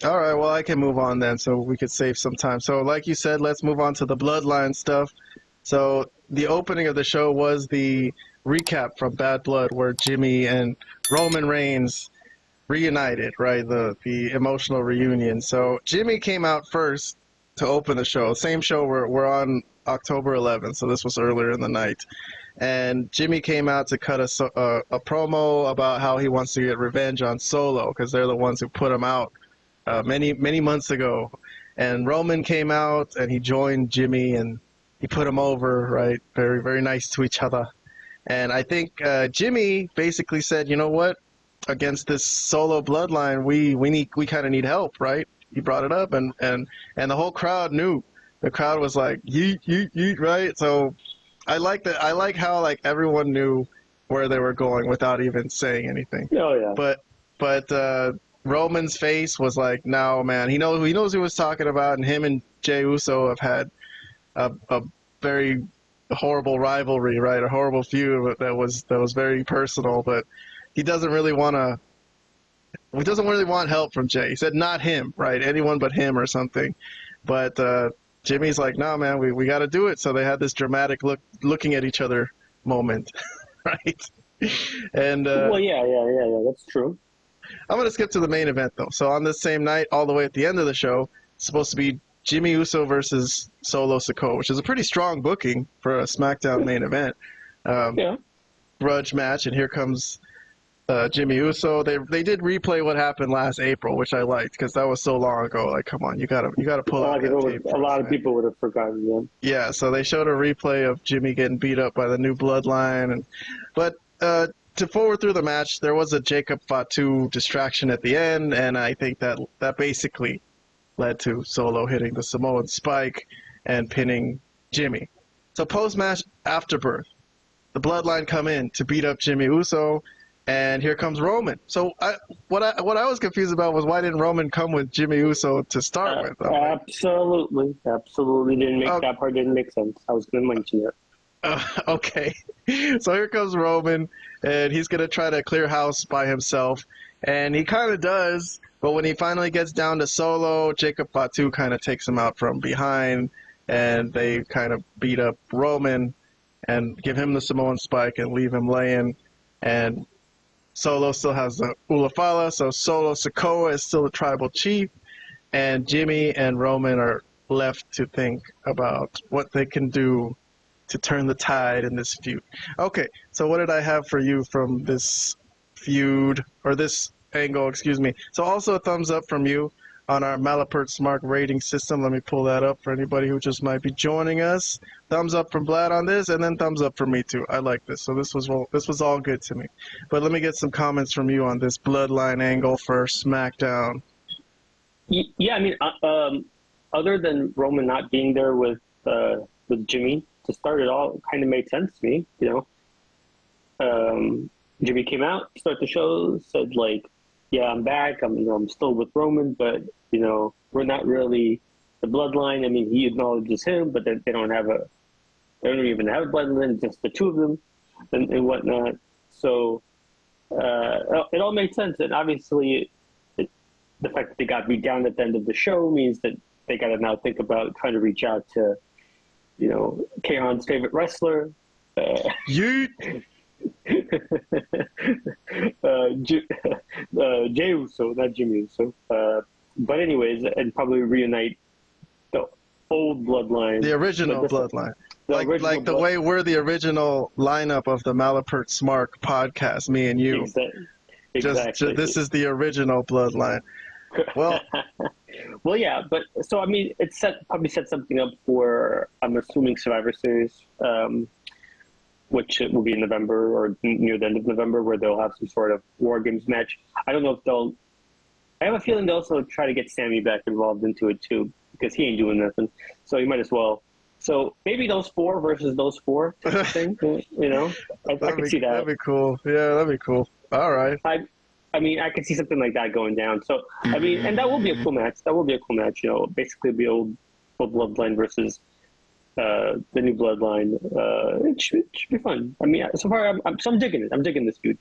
All right, well, I can move on then, so we could save some time. So, like you said, let's move on to the Bloodline stuff. So, the opening of the show was the recap from Bad Blood, where Jimmy and Roman Reigns reunited, right? The emotional reunion. So, Jimmy came out first to open the show. Same show, we're on October 11th, so this was earlier in the night. And Jimmy came out to cut a promo about how he wants to get revenge on Solo, because they're the ones who put him out many months ago. And Roman came out and he joined Jimmy and he put him over, right? Very, very nice to each other. And I think Jimmy basically said, you know what? Against this Solo bloodline, we kind of need help, right? He brought it up and the whole crowd knew. The crowd was like, yeet, yeet, yeet, right? So I like that. I like how like everyone knew where they were going without even saying anything. Oh yeah. But Roman's face was like, no, man. He knows who he was talking about, and him and Jey Uso have had a very horrible rivalry, right? A horrible feud that was very personal. But he doesn't really want help from Jey. He said not him, right? Anyone but him or something. But Jimmy's like, no, man, we got to do it. So they had this dramatic looking at each other moment, right? And well, yeah, that's true. I'm going to skip to the main event, though. So on this same night, all the way at the end of the show, it's supposed to be Jimmy Uso versus Solo Sikoa, which is a pretty strong booking for a SmackDown main event. Yeah. Grudge match, and here comes Jimmy Uso. They did replay what happened last April, which I liked because that was so long ago. Like, come on, you gotta pull out that tape. A lot of people would have forgotten them. Yeah, so they showed a replay of Jimmy getting beat up by the new Bloodline, but to forward through the match, there was a Jacob Fatu distraction at the end, and I think that basically led to Solo hitting the Samoan spike and pinning Jimmy. So post-match afterbirth, the Bloodline come in to beat up Jimmy Uso, and here comes Roman. So what I was confused about was why didn't Roman come with Jimmy Uso to start with? Absolutely didn't make that part didn't make sense. I was going to mention it. Okay, so here comes Roman, and he's going to try to clear house by himself, and he kind of does, but when he finally gets down to Solo, Jacob Fatu kind of takes him out from behind, and they kind of beat up Roman and give him the Samoan spike and leave him laying, and Solo still has the Ulafala, so Solo Sikoa is still the tribal chief, and Jimmy and Roman are left to think about what they can do to turn the tide in this feud. Okay, so what did I have for you from this feud, or this angle, excuse me. So also a thumbs up from you on our Malapert Smark rating system. Let me pull that up for anybody who just might be joining us. Thumbs up from Vlad on this, and then thumbs up from me too. I like this. So this was all good to me. But let me get some comments from you on this Bloodline angle for SmackDown. Yeah, I mean, other than Roman not being there with Jimmy to start it all, it kind of made sense to me. You know, Jimmy came out, start the show, said like, "Yeah, I'm back. I'm still with Roman, but you know, we're not really the Bloodline." I mean, he acknowledges him, but they don't even have a Bloodline, just the two of them, and whatnot. So it all made sense, and obviously, the fact that they got beat down at the end of the show means that they got to now think about trying to reach out to, you know, Kayon's favorite wrestler. Yeet. Jey Uso, not Jimmy Uso. But anyways, and probably reunite the old Bloodline. The original Bloodline. Like the way we're the original lineup of the Malapert Smark podcast, me and you. Exactly. This is the original Bloodline. Well, well, yeah, but so I mean, it probably set something up for, I'm assuming, Survivor Series, which will be in November or near the end of November, where they'll have some sort of War Games match. I don't know if they'll. I have a feeling they'll also try to get Sammy back involved into it too, because he ain't doing nothing. So you might as well. So maybe those four versus those four thing, you know? I could see that. That'd be cool. Yeah, that'd be cool. All right. I mean, I could see something like that going down. So, I mean, and that will be a cool match. You know, basically the old Bloodline versus the new Bloodline. It should be fun. I mean, so far, I'm digging it. I'm digging this feud.